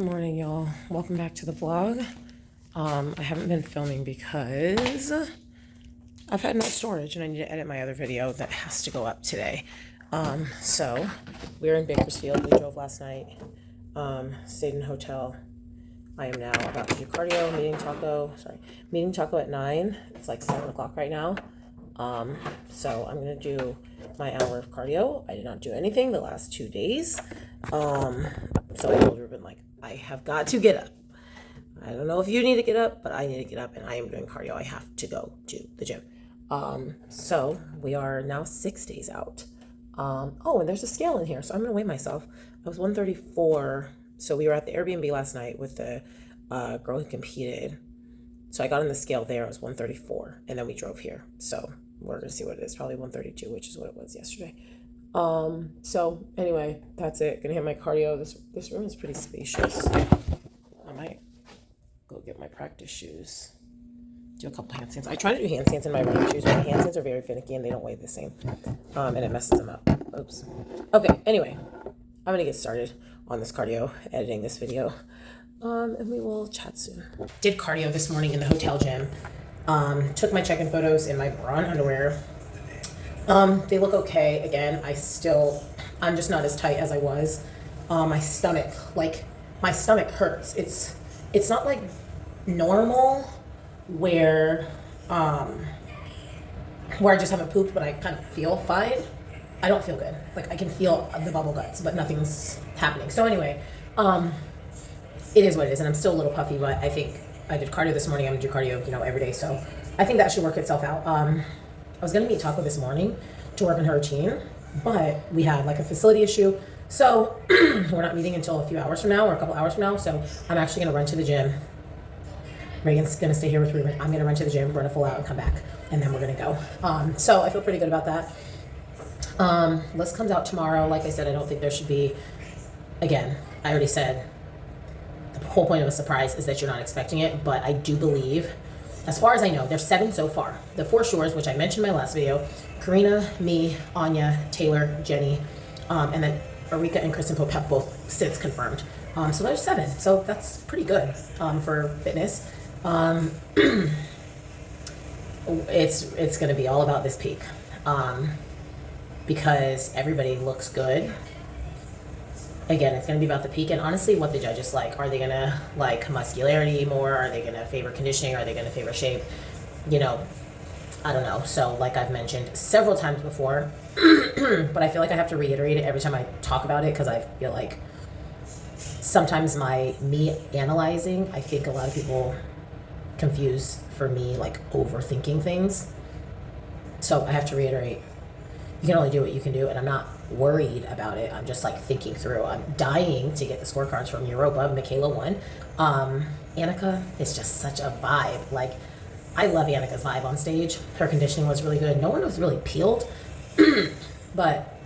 Good morning, y'all. Welcome back to the vlog. I haven't been filming because I've had no storage and I need to edit my other video that has to go up today. So we're in Bakersfield. We drove last night, stayed in a hotel. I am now about to do cardio, meeting taco at 9. It's like 7 o'clock right now. So I'm going to do my hour of cardio. I did not do anything the last 2 days. So I told Ruben, like, I have got to get up. I don't know if you need to get up, but I need to get up and I am doing cardio. I have to go to the gym. So we are now 6 days out. Oh, and there's a scale in here. So I'm going to weigh myself. I was 134. So we were at the Airbnb last night with the girl who competed. So I got on the scale there. I was 134. And then we drove here. So we're going to see what it is. Probably 132, which is what it was yesterday. So anyway, that's it. Gonna hit my cardio. This room is pretty spacious. I might go get my practice shoes. Do a couple handstands. I try to do handstands in my running shoes, but the handstands are very finicky and they don't weigh the same. And it messes them up. Oops. Okay, anyway, I'm gonna get started on this cardio, editing this video. And we will chat soon. Did cardio this morning in the hotel gym. Took my check-in photos in my bra and underwear. They look okay. Again, I'm just not as tight as I was. My stomach hurts. It's not like normal where I just haven't pooped, but I kind of feel fine. I don't feel good. Like I can feel the bubble guts, but nothing's happening. So anyway, it is what it is. And I'm still a little puffy, but I think I did cardio this morning. I'm gonna do cardio, every day. So I think that should work itself out. I was going to meet Taco this morning to work on her routine, but we had like a facility issue. So we're not meeting until a few hours from now or a couple hours from now. So I'm actually going to run to the gym. Reagan's going to stay here with Ruben. I'm going to run to the gym, run a full out and come back. And then we're going to go. So I feel pretty good about that. List comes out tomorrow. Like I said, I don't think there should be, again, I already said the whole point of a surprise is that you're not expecting it. But I do believe, as far as I know, there's 7 so far. The 4 Shores, which I mentioned in my last video, Karina, me, Anya, Taylor, Jenny, and then Erika and Kristen Pope have both since confirmed. So there's 7. So that's pretty good for fitness. It's going to be all about this peak because everybody looks good. Again, it's going to be about the peak and honestly what the judges like. Are they going to like muscularity more? Are they going to favor conditioning? Are they going to favor shape? I don't know. So like I've mentioned several times before, but I feel like I have to reiterate it every time I talk about it because I feel like sometimes me analyzing, I think a lot of people confuse for me like overthinking things. So I have to reiterate, you can only do what you can do and I'm not worried about it. I'm just like thinking through. I'm dying to get the scorecards from Europa. Michaela won. Annika is just such a vibe. Like I love Annika's vibe on stage. Her conditioning was really good. No one was really peeled, but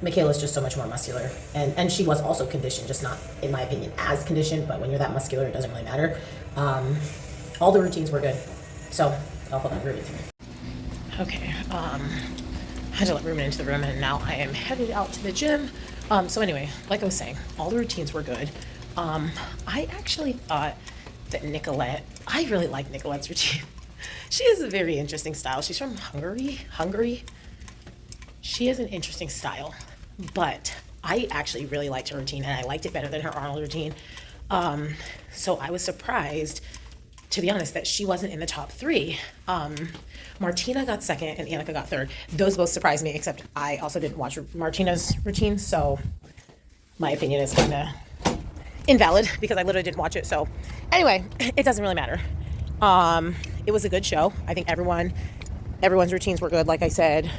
Michaela's just so much more muscular. And she was also conditioned, just not, in my opinion, as conditioned, but when you're that muscular, it doesn't really matter. All the routines were good. So I'll hold on to routine. Okay. I had to let Ruben into the room and now I am headed out to the gym. So anyway, like I was saying, all the routines were good. I actually thought that Nicolette, I really like Nicolette's routine. She has a very interesting style. She's from Hungary. She has an interesting style, but I actually really liked her routine and I liked it better than her Arnold routine. So I was surprised, to be honest, that she wasn't in the top 3. Martina got second and Annika got third. Those both surprised me, except I also didn't watch Martina's routine, so my opinion is kind of invalid because I literally didn't watch it. So anyway, it doesn't really matter. It was a good show. I think everyone's routines were good, like I said.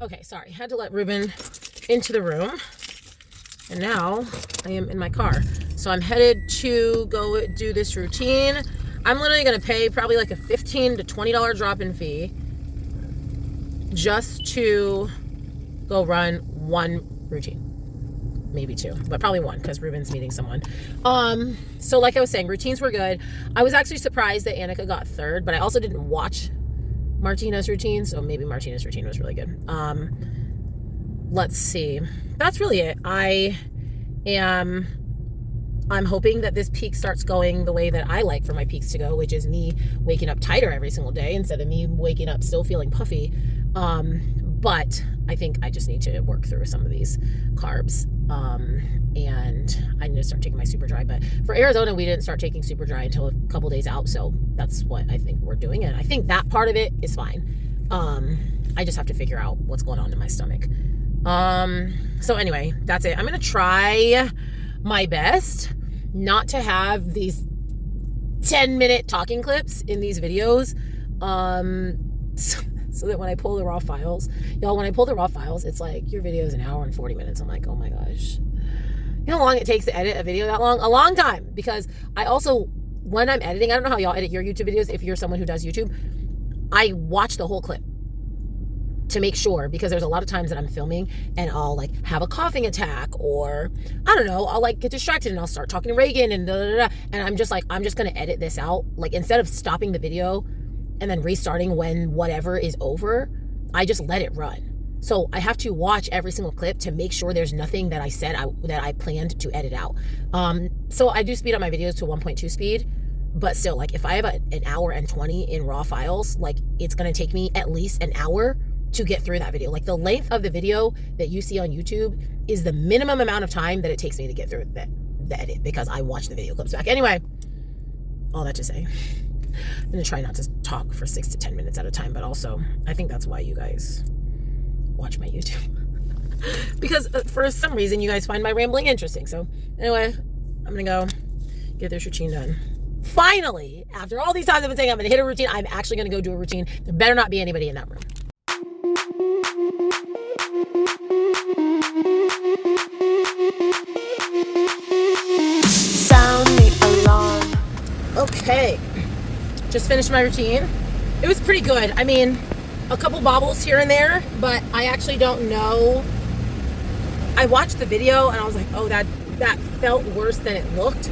Okay, sorry. Had to let Ruben into the room. And now I am in my car. So I'm headed to go do this routine. I'm literally going to pay probably like a $15 to $20 drop-in fee just to go run 1 routine. Maybe 2, but probably 1 because Ruben's meeting someone. So like I was saying, routines were good. I was actually surprised that Annika got 3rd, but I also didn't watch Martina's routine, so maybe Martina's routine was really good. Let's see. That's really it. I am I'm hoping that this peak starts going the way that I like for my peaks to go, which is me waking up tighter every single day instead of me waking up still feeling puffy. But I think I just need to work through some of these carbs. And I need to start taking my super dry. But for Arizona, we didn't start taking super dry until a couple days out. So that's what I think we're doing. And I think that part of it is fine. I just have to figure out what's going on in my stomach. So anyway, that's it. I'm going to try my best not to have these 10-minute talking clips in these videos. So that when I pull the raw files, y'all, when I pull the raw files, it's like, your video is an hour and 40 minutes. I'm like, oh my gosh. You know how long it takes to edit a video that long? A long time. Because I also, when I'm editing, I don't know how y'all edit your YouTube videos if you're someone who does YouTube. I watch the whole clip to make sure, because there's a lot of times that I'm filming and I'll like have a coughing attack, or I don't know, I'll like get distracted and I'll start talking to Reagan and and I'm just like, I'm just going to edit this out. Like, instead of stopping the video and then restarting when whatever is over, I just let it run. So I have to watch every single clip to make sure there's nothing that I said that I planned to edit out. So I do speed up my videos to 1.2 speed, but still, like, if I have an hour and 20 in raw files, like, it's going to take me at least an hour to get through that video. Like, the length of the video that you see on YouTube is the minimum amount of time that it takes me to get through the edit, because I watch the video clips back. Anyway, all that to say, I'm going to try not to talk for 6 to 10 minutes at a time, but also I think that's why you guys watch my YouTube. Because for some reason you guys find my rambling interesting. So anyway, I'm going to go get this routine done. Finally, after all these times I've been saying I'm going to hit a routine, I'm actually going to go do a routine. There better not be anybody in that room. Sound the alarm. Okay. Just finished my routine. It was pretty good. I mean, a couple bobbles here and there, but I actually don't know. I watched the video and I was like, oh, that felt worse than it looked.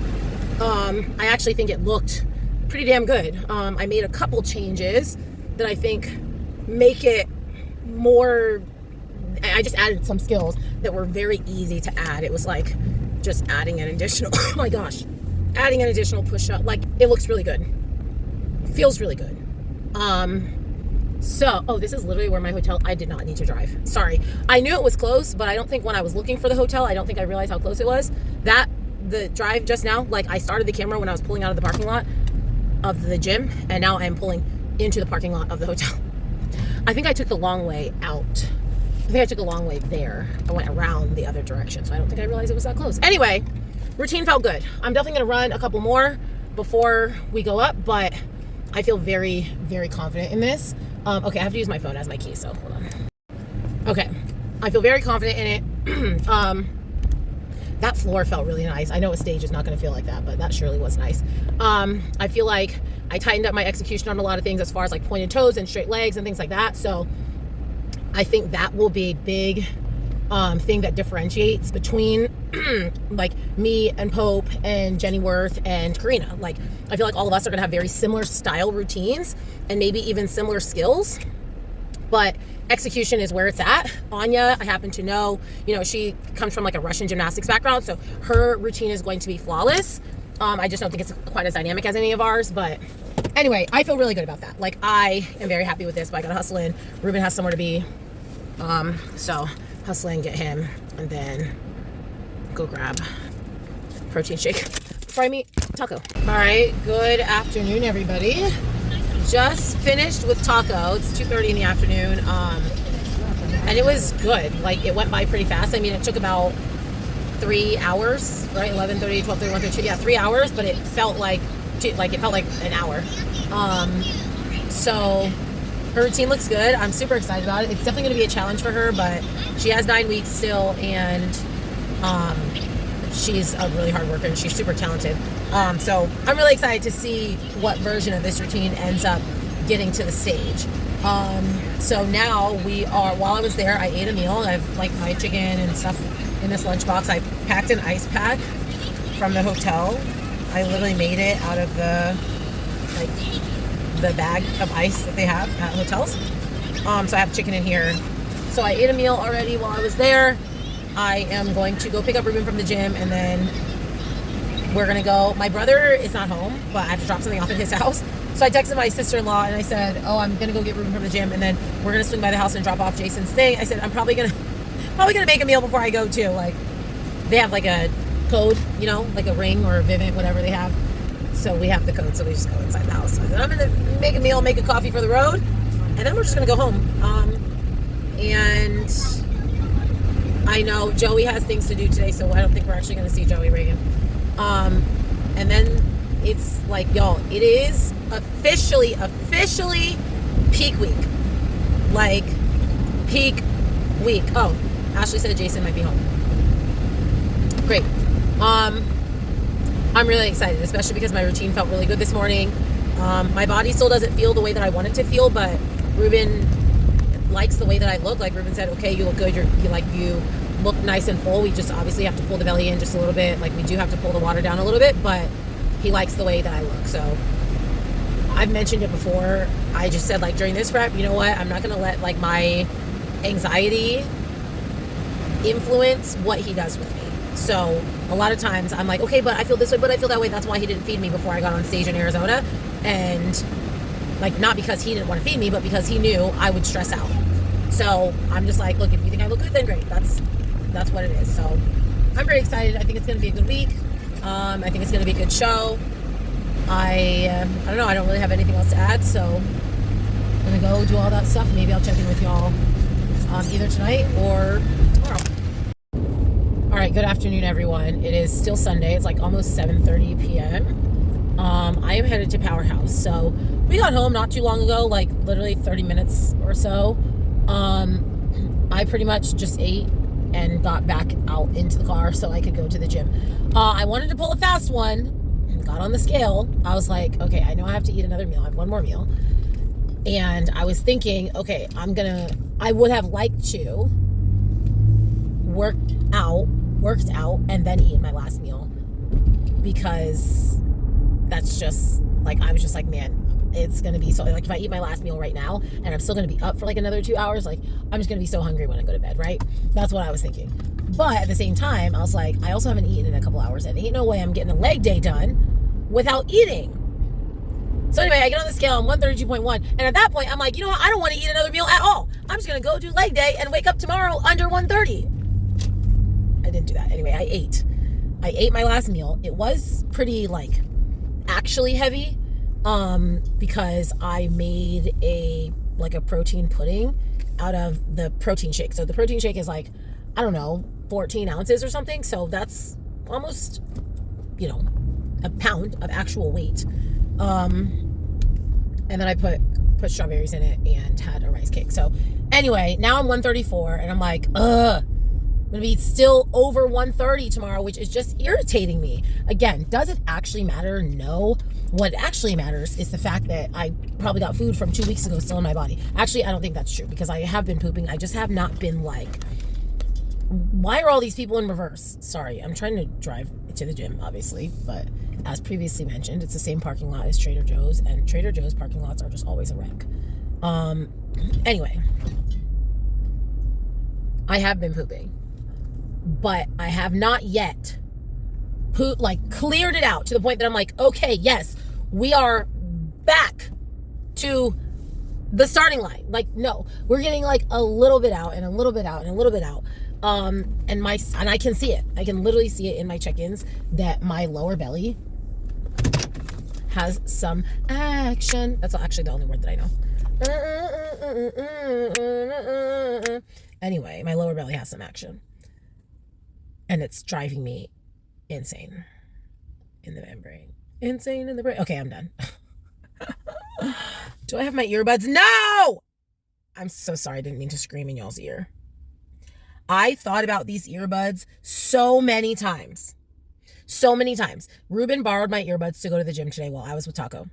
I actually think it looked pretty damn good. I made a couple changes that I think make it more, I just added some skills that were very easy to add. It was like just adding an additional, oh my gosh, adding an additional push-up. Like, it looks really good. Feels really good. So this is literally where my hotel, I did not need to drive. Sorry. I knew it was close, but I don't think when I was looking for the hotel, I don't think I realized how close it was. The drive just now, like, I started the camera when I was pulling out of the parking lot of the gym, and now I'm pulling into the parking lot of the hotel. I think I took the long way out. I think I took a long way there. I went around the other direction, so I don't think I realized it was that close. Anyway, routine felt good. I'm definitely going to run a couple more before we go up, but I feel very, very confident in this. Okay, I have to use my phone as my key, so hold on. Okay, I feel very confident in it. That floor felt really nice. I know a stage is not going to feel like that, but that surely was nice. I feel like I tightened up my execution on a lot of things as far as like pointed toes and straight legs and things like that. So I think that will be a big thing that differentiates between like me and Pope and Jenny Worth and Karina. Like, I feel like all of us are going to have very similar style routines and maybe even similar skills, but execution is where it's at. Anya, I happen to know, she comes from like a Russian gymnastics background, so her routine is going to be flawless. I just don't think it's quite as dynamic as any of ours, but anyway, I feel really good about that. Like, I am very happy with this, but I gotta hustle in. Ruben has somewhere to be, so hustle in, get him, and then go grab protein shake before I meet Taco. All right, good afternoon, everybody. Just finished with Taco. It's 2:30 in the afternoon, and it was good. Like, it went by pretty fast. I mean, it took about 3 hours, right? 11:30, 12:30, 1:30, yeah, 3 hours, but it felt like an hour. So her routine looks good. I'm super excited about it. It's definitely going to be a challenge for her, but she has 9 weeks still, and she's a really hard worker and she's super talented. So I'm really excited to see what version of this routine ends up getting to the stage. So now while I was there, I ate a meal. I've like my chicken and stuff in this lunchbox. I packed an ice pack from the hotel. I literally made it out of the bag of ice that they have at hotels. So I have chicken in here. So I ate a meal already while I was there. I am going to go pick up Ruben from the gym, and then we're gonna go. My brother is not home, but I have to drop something off at his house. So I texted my sister-in-law and I said, oh, I'm gonna go get Ruben from the gym, and then we're gonna swing by the house and drop off Jason's thing. I said, I'm probably gonna make a meal before I go too. Like, they have like a code, you know, like a Ring or a Vivint, whatever they have. So we have the code, so we just go inside the house. So I said, I'm gonna make a meal, make a coffee for the road, and then we're just gonna go home. And I know Joey has things to do today, so I don't think we're actually gonna see Joey Reagan. And then it's like, y'all, it is officially peak week. Like, peak week. Oh, Ashley said Jason might be home. Great. I'm really excited, especially because my routine felt really good this morning. My body still doesn't feel the way that I want it to feel, but Ruben likes the way that I look. Like, Ruben said, okay, you look good. You look nice and full. We just obviously have to pull the belly in just a little bit. Like, we do have to pull the water down a little bit, but he likes the way that I look. So I've mentioned it before. I just said, like, during this prep, you know what? I'm not going to let, like, my anxiety influence what he does with me. So a lot of times I'm like, okay, but I feel this way, but I feel that way. That's why he didn't feed me before I got on stage in Arizona. And, like, not because he didn't want to feed me, but because he knew I would stress out. So I'm just like, look, if you think I look good, then great. That's what it is. So I'm very excited. I think it's going to be a good week. I think it's going to be a good show. I don't know. I don't really have anything else to add. So I'm going to go do all that stuff. Maybe I'll check in with y'all either tonight or tomorrow. All right. Good afternoon, everyone. It is still Sunday. It's like almost 7:30 p.m. I am headed to Powerhouse. So we got home not too long ago, like literally 30 minutes or so. I pretty much just ate and got back out into the car so I could go to the gym. I wanted to pull a fast one, got on the scale. I was like, okay, I know I have to eat another meal. I have one more meal. And I was thinking, okay, I would have liked to worked out, and then eat my last meal, because that's just, like, I was just like, man, it's going to be so, like, if I eat my last meal right now and I'm still going to be up for like another 2 hours, like, I'm just going to be so hungry when I go to bed, right? That's what I was thinking. But at the same time, I was like, I also haven't eaten in a couple hours, and ain't no way I'm getting a leg day done without eating. So anyway, I get on the scale, I'm 132.1, and at that point, I'm like, you know what? I don't want to eat another meal at all. I'm just going to go do leg day and wake up tomorrow under 130. I didn't do that. Anyway, I ate my last meal. It was pretty, like, actually heavy. Because I made a protein pudding out of the protein shake. So the protein shake is like, I don't know, 14 ounces or something. So that's almost, you know, a pound of actual weight. And then I put strawberries in it and had a rice cake. So anyway, now I'm 134 and I'm like, I'm going to be still over 130 tomorrow, which is just irritating me. Again, does it actually matter? No. What actually matters is the fact that I probably got food from 2 weeks ago still in my body. Actually, I don't think that's true, because I have been pooping. I just have not been like, why are all these people in reverse? Sorry, I'm trying to drive to the gym, obviously, but as previously mentioned, it's the same parking lot as Trader Joe's, and Trader Joe's parking lots are just always a wreck. Anyway, I have been pooping, but I have not yet cleared it out to the point that I'm like, okay, yes, we are back to the starting line. Like, no, we're getting like a little bit out and a little bit out and a little bit out. And I can see it. I can literally see it in my check-ins that my lower belly has some action. That's actually the only word that I know. Anyway, my lower belly has some action. And it's driving me insane in the membrane. Insane in the brain. Okay, I'm done. Do I have my earbuds? No! I'm so sorry. I didn't mean to scream in y'all's ear. I thought about these earbuds so many times. So many times. Ruben borrowed my earbuds to go to the gym today while I was with Taco.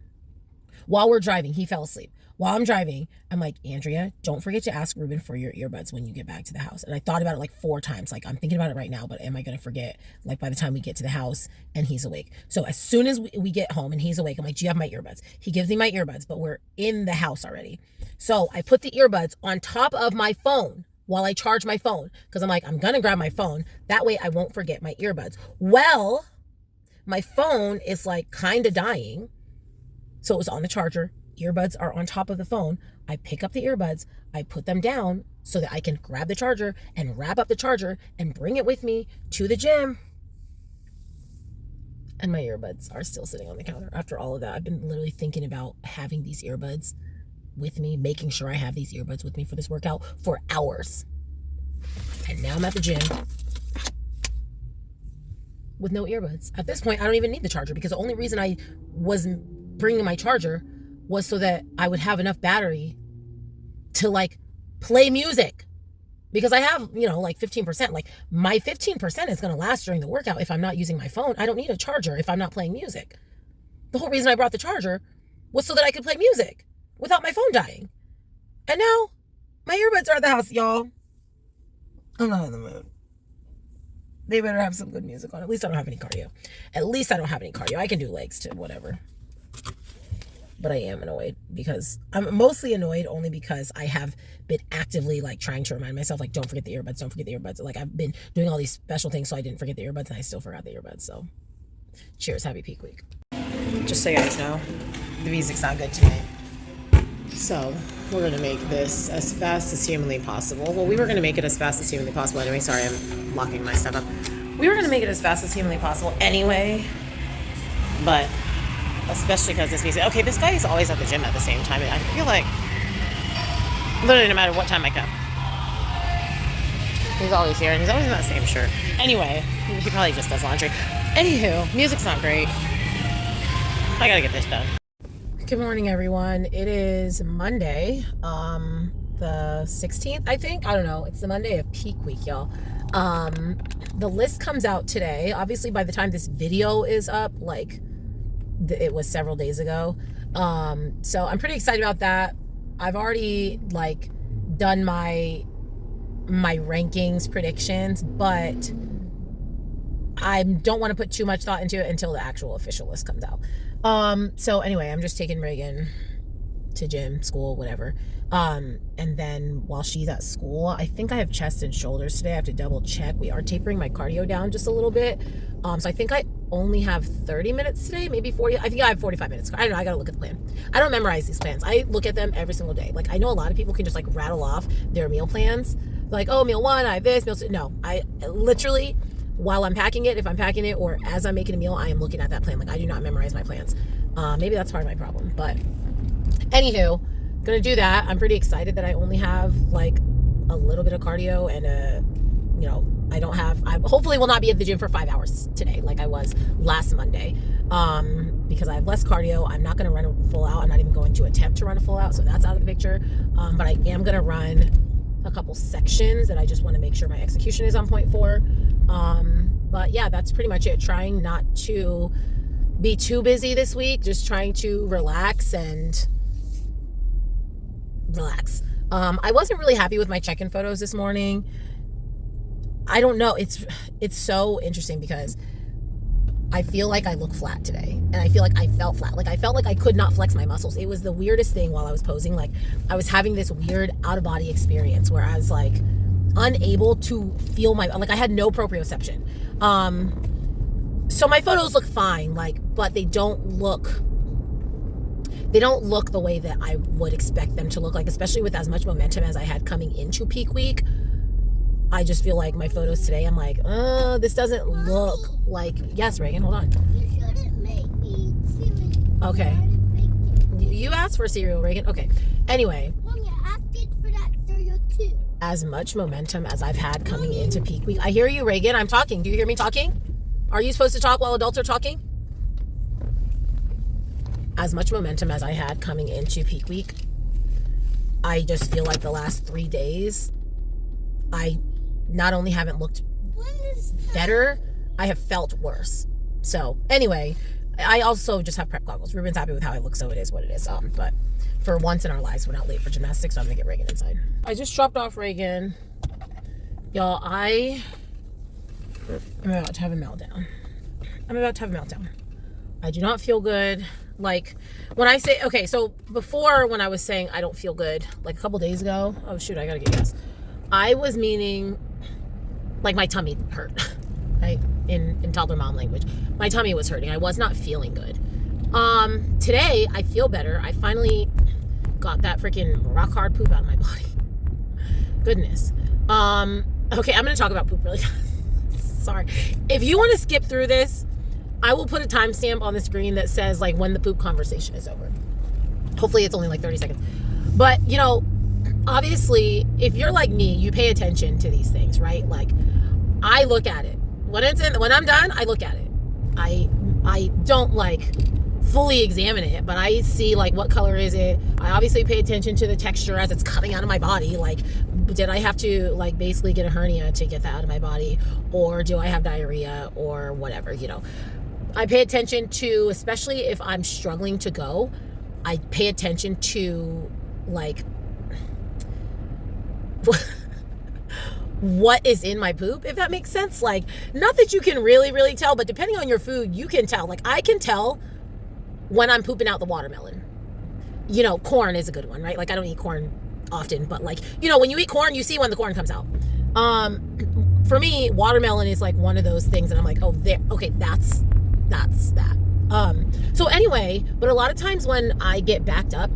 While we're driving, he fell asleep. While I'm driving, I'm like, Andrea, don't forget to ask Ruben for your earbuds when you get back to the house. And I thought about it like 4 times. Like, I'm thinking about it right now, but am I going to forget, like, by the time we get to the house and he's awake? So as soon as we get home and he's awake, I'm like, do you have my earbuds? He gives me my earbuds, but we're in the house already. So I put the earbuds on top of my phone while I charge my phone. Because I'm like, I'm going to grab my phone. That way I won't forget my earbuds. Well, my phone is like kind of dying. So it was on the charger. Earbuds are on top of the phone. I pick up the earbuds. I put them down so that I can grab the charger and wrap up the charger and bring it with me to the gym. And my earbuds are still sitting on the counter. After all of that, I've been literally thinking about having these earbuds with me, making sure I have these earbuds with me for this workout for hours. And now I'm at the gym with no earbuds. At this point, I don't even need the charger, because the only reason I was bringing my charger was so that I would have enough battery to like play music, because I have, like 15%. Like my 15% is going to last during the workout if I'm not using my phone. I don't need a charger if I'm not playing music. The whole reason I brought the charger was so that I could play music without my phone dying. And now my earbuds are at the house, y'all. I'm not in the mood. They better have some good music on. At least I don't have any cardio. I can do legs too, whatever. But I am annoyed, because I'm mostly annoyed only because I have been actively like trying to remind myself, like, don't forget the earbuds. Like, I've been doing all these special things so I didn't forget the earbuds, and I still forgot the earbuds. So cheers, happy peak week. Just so you guys know, the music's not good tonight. So we're going to make this as fast as humanly possible. Well, we were going to make it as fast as humanly possible anyway. Sorry, I'm locking my stuff up. We were going to make it as fast as humanly possible anyway, but especially because this music. Okay, this guy is always at the gym at the same time. I feel like literally no matter what time I come, he's always here, and he's always in that same shirt. Anyway, he probably just does laundry. Anywho, music's not great. I gotta get this done. Good morning, everyone. It is Monday, the 16th, I think. I don't know. It's the Monday of peak week, y'all. The list comes out today. Obviously, by the time this video is up, like, it was several days ago. So I'm pretty excited about that. I've already like done my rankings predictions, but I don't want to put too much thought into it until the actual official list comes out. So anyway, I'm just taking Reagan to gym, school, whatever. And then while she's at school, I think I have chest and shoulders today. I have to double check. We are tapering my cardio down just a little bit. So I think I only have 30 minutes today, maybe 40. I think I have 45 minutes. I don't know. I got to look at the plan. I don't memorize these plans. I look at them every single day. Like, I know a lot of people can just like rattle off their meal plans. Like, oh, meal one, I have this, meal two. No, I literally, while I'm packing it, if I'm packing it, or as I'm making a meal, I am looking at that plan. Like, I do not memorize my plans. Maybe that's part of my problem, but anywho, gonna do that. I'm pretty excited that I only have like a little bit of cardio and I hopefully will not be at the gym for 5 hours today like I was last Monday, because I have less cardio. I'm not gonna run a full out. I'm not even going to attempt to run a full out, so that's out of the picture. But I am gonna run a couple sections that I just want to make sure my execution is on point for. But yeah, that's pretty much it. Trying not to be too busy this week, just trying to relax. I wasn't really happy with my check-in photos this morning. I don't know. It's so interesting because I feel like I look flat today, and I feel like I felt flat. Like, I felt like I could not flex my muscles. It was the weirdest thing while I was posing. Like, I was having this weird out-of-body experience where I was like unable to feel like I had no proprioception. So my photos look fine, like, but they don't look the way that I would expect them to look like, especially with as much momentum as I had coming into peak week. I just feel like my photos today, I'm like, this doesn't look like, yes, Reagan, hold on. You shouldn't make me cereal. Okay. You asked for cereal, Reagan. Okay. Anyway. Mom, you asked for that cereal too. As much momentum as I've had coming into peak week. I hear you, Reagan. I'm talking. Do you hear me talking? Are you supposed to talk while adults are talking? As much momentum as I had coming into peak week, I just feel like the last 3 days, I not only haven't looked better, I have felt worse. So anyway, I also just have prep goggles. Ruben's happy with how I look, so it is what it is. But for once in our lives, we're not late for gymnastics, so I'm gonna get Reagan inside. I just dropped off Reagan. Y'all, I'm about to have a meltdown. I do not feel good. Like, when I say, okay, so before, when I was saying I don't feel good, like a couple days ago, oh shoot, I gotta get gas. I was meaning, like, my tummy hurt, right? In toddler mom language. My tummy was hurting. I was not feeling good. Today, I feel better. I finally got that freaking rock hard poop out of my body. Goodness. Okay, I'm going to talk about poop really fast. Sorry. If you want to skip through this, I will put a timestamp on the screen that says, like, when the poop conversation is over. Hopefully it's only like 30 seconds. But, you know, obviously, if you're like me, you pay attention to these things, right? Like, I look at it. When I'm done, I look at it. I don't, like, fully examine it, but I see, like, what color is it. I obviously pay attention to the texture as it's coming out of my body. Like, did I have to, like, basically get a hernia to get that out of my body? Or do I have diarrhea or whatever, you know? I pay attention to, especially if I'm struggling to go, I pay attention to, like, what is in my poop, if that makes sense. Like, not that you can really tell, but depending on your food, you can tell. Like, I can tell when I'm pooping out the watermelon. You know, corn is a good one, right? Like, I don't eat corn often, but, like, you know, when you eat corn, you see when the corn comes out. For me, watermelon is, like, one of those things, and I'm like, oh, there, okay, that's that. So anyway, but a lot of times when I get backed up,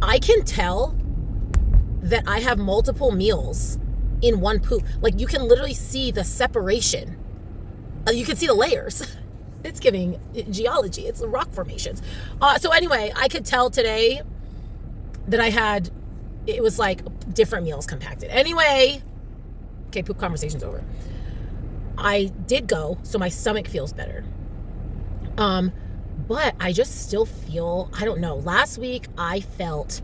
I can tell that I have multiple meals in one poop. Like, you can literally see the separation. You can see the layers. It's giving geology. It's the rock formations. So anyway, I could tell today that it was like different meals compacted. Anyway, okay, poop conversation's over. I did go, so my stomach feels better. But I just still feel, I don't know. Last week, I felt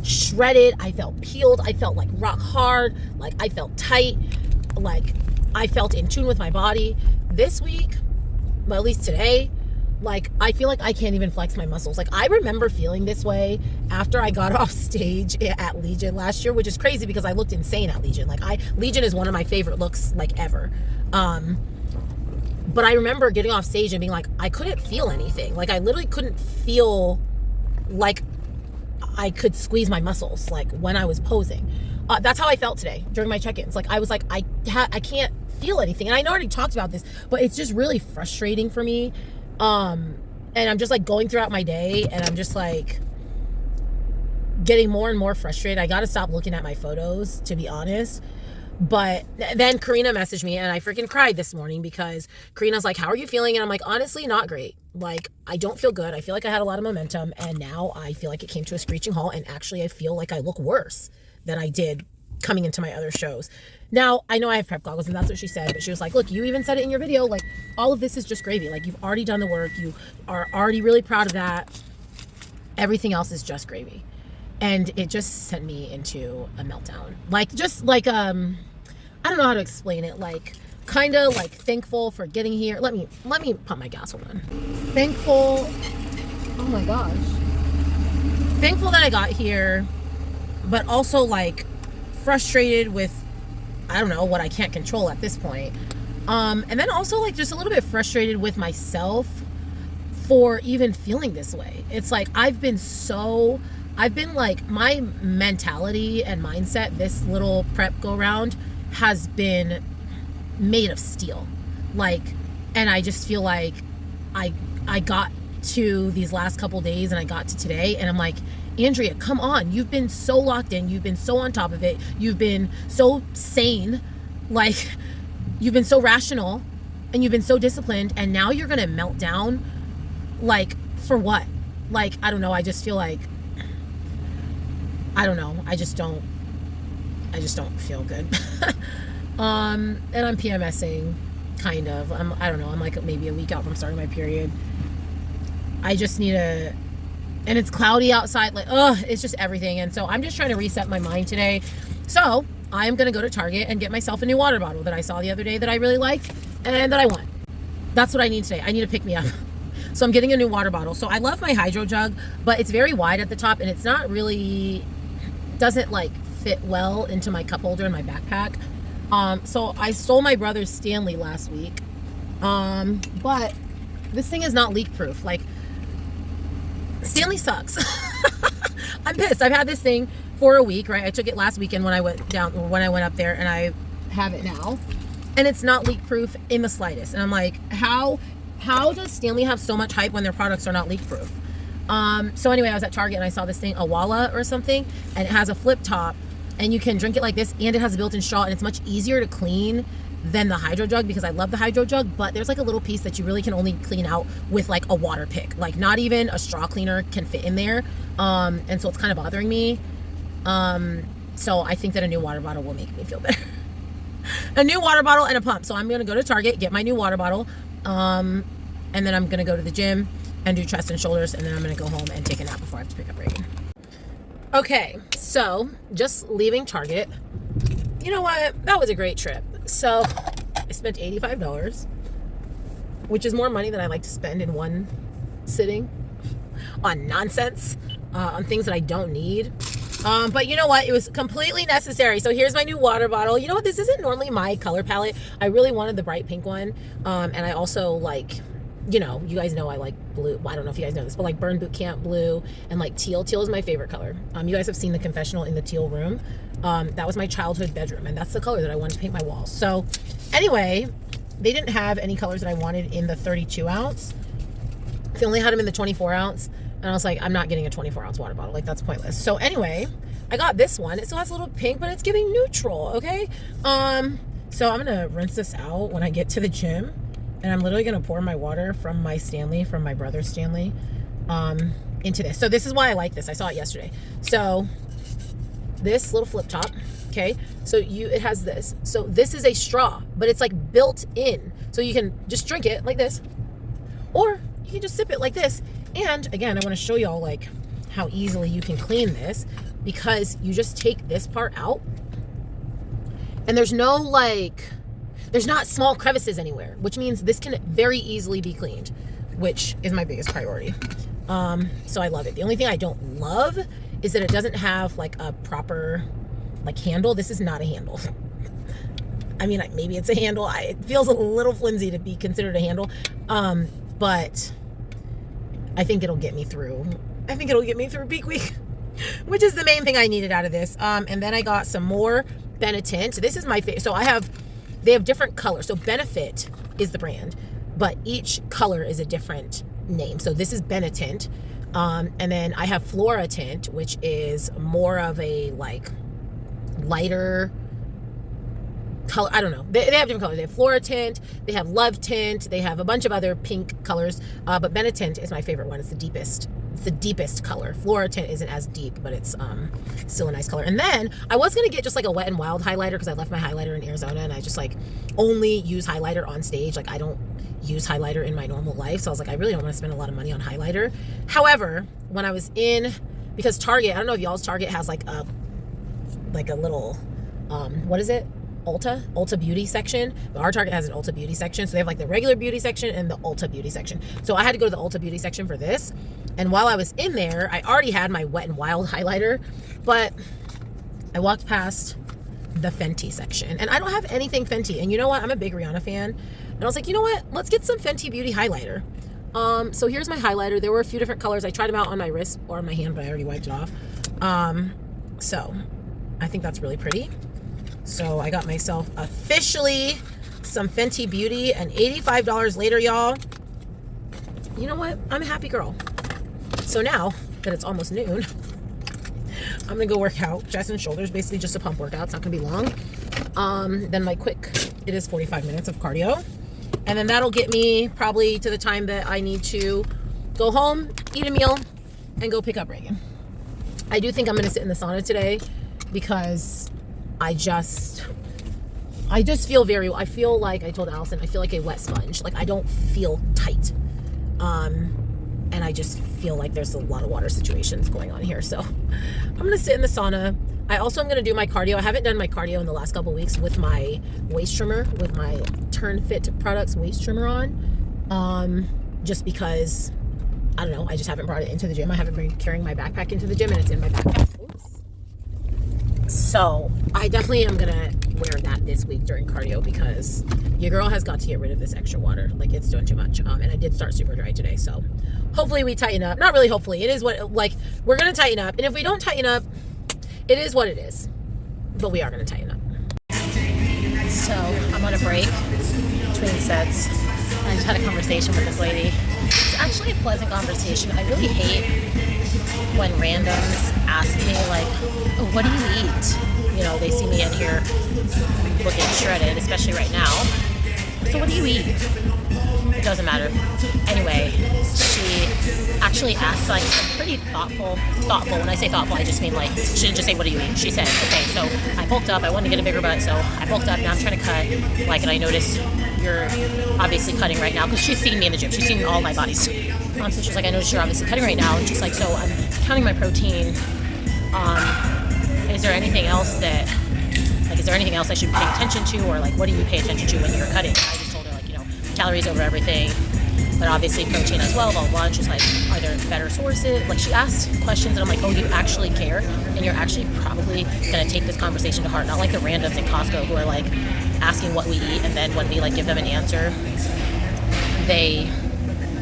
shredded. I felt peeled. I felt like rock hard. Like, I felt tight. Like, I felt in tune with my body. This week, well, at least today, like, I feel like I can't even flex my muscles. Like, I remember feeling this way after I got off stage at Legion last year, which is crazy because I looked insane at Legion. Like, Legion is one of my favorite looks, like, ever. But I remember getting off stage and being like, I couldn't feel anything. Like, I literally couldn't feel like I could squeeze my muscles, like, when I was posing. That's how I felt today during my check-ins. Like, I was like, I can't feel anything. And I already talked about this, but it's just really frustrating for me. And I'm just, like, going throughout my day, and I'm just, like, getting more and more frustrated. I got to stop looking at my photos, to be honest. But then Karina messaged me, and I freaking cried this morning because Karina's like, how are you feeling? And I'm like, honestly, not great. Like, I don't feel good. I feel like I had a lot of momentum, and now I feel like it came to a screeching halt, and actually I feel like I look worse than I did coming into my other shows. Now, I know I have prep goggles, and that's what she said, but she was like, look, you even said it in your video, like, all of this is just gravy. Like, you've already done the work. You are already really proud of that. Everything else is just gravy. And it just sent me into a meltdown. Like, just like, I don't know how to explain it. Like, kind of like thankful for getting here. Let me pump my gas. Hold on. Thankful. Oh my gosh. Thankful that I got here, but also, like, frustrated with, I don't know, what I can't control at this point. And then also, like, just a little bit frustrated with myself for even feeling this way. It's like, I've been like, my mentality and mindset this little prep go round has been made of steel. Like, and I just feel like I got to these last couple days, and I got to today, and I'm like, Andrea, come on. You've been so locked in. You've been so on top of it. You've been so sane. Like, you've been so rational, and you've been so disciplined, and now you're going to melt down. Like, for what? Like, I don't know. I just feel like, I don't know. I just don't feel good. And I'm PMSing, kind of. I don't know. I'm like maybe a week out from starting my period. I just need and it's cloudy outside. Like, it's just everything. And so I'm just trying to reset my mind today. So I am going to go to Target and get myself a new water bottle that I saw the other day that I really liked and that I want. That's what I need today. I need to pick me up. So I'm getting a new water bottle. So I love my hydro jug, but it's very wide at the top, and it's not really, doesn't like fit well into my cup holder in my backpack. So I stole my brother's Stanley last week. But this thing is not leak proof. Like, Stanley sucks. I'm pissed. I've had this thing for a week, right? I took it last weekend when I went up there, and I have it now. And it's not leak proof in the slightest. And I'm like, how does Stanley have so much hype when their products are not leak proof? So anyway, I was at Target and I saw this thing, a Walla or something, and it has a flip top, and you can drink it like this, and it has a built-in straw, and it's much easier to clean than the Hydro Jug, because I love the Hydro Jug, but there's like a little piece that you really can only clean out with like a water pick. Like not even a straw cleaner can fit in there. And so it's kind of bothering me. So I think that a new water bottle will make me feel better. A new water bottle and a pump. So I'm going to go to Target, get my new water bottle. And then I'm going to go to the gym and do chest and shoulders. And then I'm going to go home and take a nap before I have to pick up Reagan. Okay. So just leaving Target. You know what? That was a great trip. So I spent $85, which is more money than I like to spend in one sitting on nonsense, on things that I don't need. But you know what? It was completely necessary. So here's my new water bottle. You know what? This isn't normally my color palette. I really wanted the bright pink one. And I also like, you know, you guys know I like blue. Well, I don't know if you guys know this, but like Burn Boot Camp blue and like teal. Teal is my favorite color. You guys have seen the confessional in the teal room. That was my childhood bedroom, and that's the color that I wanted to paint my walls. So anyway, they didn't have any colors that I wanted in the 32 ounce. They only had them in the 24 ounce. And I was like, I'm not getting a 24 ounce water bottle. Like, that's pointless. So anyway, I got this one. It still has a little pink, but it's giving neutral. Okay. So I'm going to rinse this out when I get to the gym, and I'm literally going to pour my water from my Stanley, from my brother's Stanley, into this. So this is why I like this. I saw it yesterday. So this little flip top. Okay. So it has this. So this is a straw, but it's like built in. So you can just drink it like this, or you can just sip it like this. And again, I want to show y'all like how easily you can clean this, because you just take this part out, and there's no like, there's not small crevices anywhere, which means this can very easily be cleaned, which is my biggest priority. So I love it. The only thing I don't love is that it doesn't have like a proper like handle. This is not a handle. I mean, maybe it's a handle. It feels a little flimsy to be considered a handle. But I think it'll get me through. I think it'll get me through peak week, which is the main thing I needed out of this. And then I got some more Benetint. This is my favorite. So they have different colors. So Benefit is the brand, but each color is a different name. So this is Benetint. And then I have Flora Tint, which is more of a like lighter color. I don't know. They have different colors. They have Flora Tint, they have Love Tint, they have a bunch of other pink colors. But Benetint is my favorite one. It's the deepest. It's the deepest color. Flora Tint isn't as deep, but it's still a nice color. And then I was gonna get just like a Wet n Wild highlighter, because I left my highlighter in Arizona, and I just like only use highlighter on stage. Like I don't use highlighter in my normal life. So I was like, I really don't want to spend a lot of money on highlighter. However, when I was because Target, I don't know if y'all's Target has like a little, what is it? Ulta beauty section. But our Target has an Ulta beauty section. So they have like the regular beauty section and the Ulta beauty section. So I had to go to the Ulta beauty section for this. And while I was in there, I already had my Wet n Wild highlighter, but I walked past the Fenty section, and I don't have anything Fenty. And you know what? I'm a big Rihanna fan. And I was like, you know what? Let's get some Fenty Beauty highlighter. So here's my highlighter. There were a few different colors. I tried them out on my wrist or on my hand, but I already wiped it off. So I think that's really pretty. So I got myself officially some Fenty Beauty, and $85 later, y'all. You know what? I'm a happy girl. So now that it's almost noon, I'm gonna go work out chest and shoulders, basically just a pump workout. It's not gonna be long. Then it is 45 minutes of cardio, and then that'll get me probably to the time that I need to go home, eat a meal, and go pick up Reagan. I do think I'm gonna sit in the sauna today, because I just feel I feel like I told Allison, I feel like a wet sponge. Like I don't feel tight. And I just feel like there's a lot of water situations going on here. So I'm going to sit in the sauna. I also am going to do my cardio. I haven't done my cardio in the last couple of weeks with my waist trimmer, with my Turn Fit Products waist trimmer on. Just because, I don't know, I just haven't brought it into the gym. I haven't been carrying my backpack into the gym, and it's in my backpack. Oops. So I definitely am going to wear that this week during cardio, because your girl has got to get rid of this extra water. Like it's doing too much. And I did start super dry today. So hopefully we tighten up. Not really hopefully. It is what, like, we're going to tighten up. And if we don't tighten up, it is what it is. But we are going to tighten up. So I'm on a break between sets. I just had a conversation with this lady. It's actually a pleasant conversation. I really hate when randoms ask me, like, oh, what do you eat? You know, they see me in here looking shredded, especially right now. So what do you eat? It doesn't matter. Anyway, she actually asked, like, pretty thoughtful. When I say thoughtful, I just mean, like, she didn't just say, what do you eat? She said, okay, so I bulked up. I wanted to get a bigger butt, so I bulked up. Now I'm trying to cut. Like, and I noticed you're obviously cutting right now, because she's seen me in the gym. She's seen all my bodies. So she's like, I noticed you're obviously cutting right now. And she's like, so I'm counting my protein. Is there anything else that, like, is there anything else I should pay attention to? Or, like, what do you pay attention to when you're cutting? And I just told her, like, you know, calories over everything, but obviously protein as well, blah, blah. And she's like, are there better sources? Like, she asked questions, and I'm like, oh, you actually care? And you're actually probably going to take this conversation to heart. Not like the randoms in Costco who are, like, asking what we eat, and then when we, like, give them an answer, they